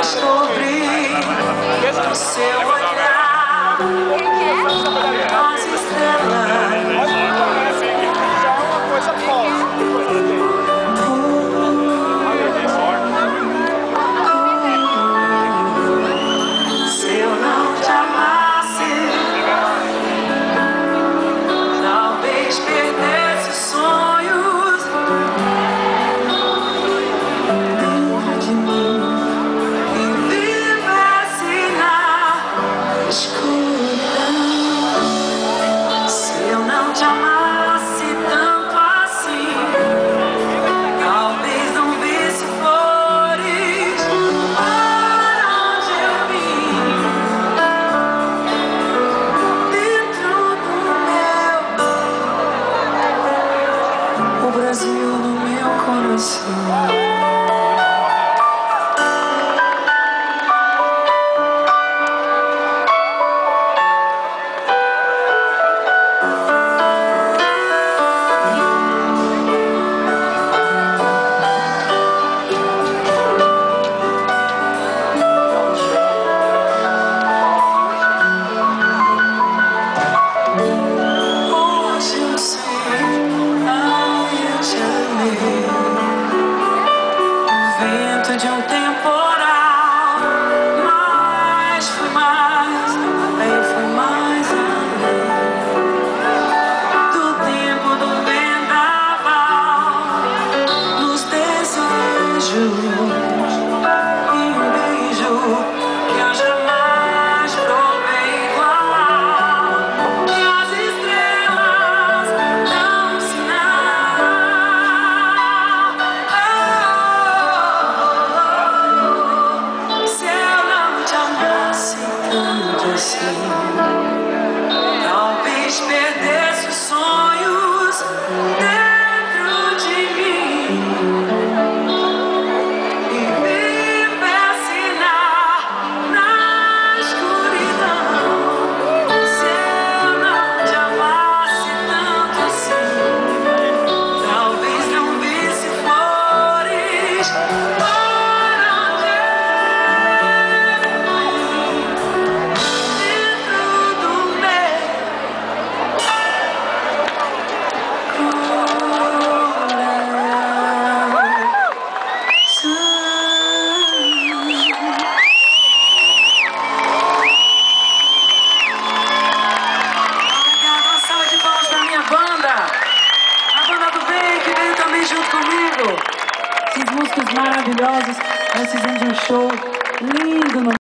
descobri no seu olhar as estrelas. Se eu não te amasse, talvez perdesse sonhos dentro de mim e vivesse na escuridão. Se eu não te amasse tanto assim, talvez não visse flores para onde eu vim. Dentro do meu, o Brasil no meu coração. Hoje eu sei ao Rio de Janeiro, o vento de um temporal, mas fui mais, eu fui mais além do tempo do vendaval, nos desejos e um beijo que eu jamais provei igual, que as estrelas dão um sinal. Se eu não te amasse tanto assim, talvez perdesse os sonhos dentro de mim e vivesse na escuridão. Se eu não te amasse tanto assim, talvez não visse flores para onde eu vim. Dentro do Obrigada, uma salva de palmas pra minha banda, a banda do bem, que veio também junto comigo. Esses músicos maravilhosos, nós fizemos um show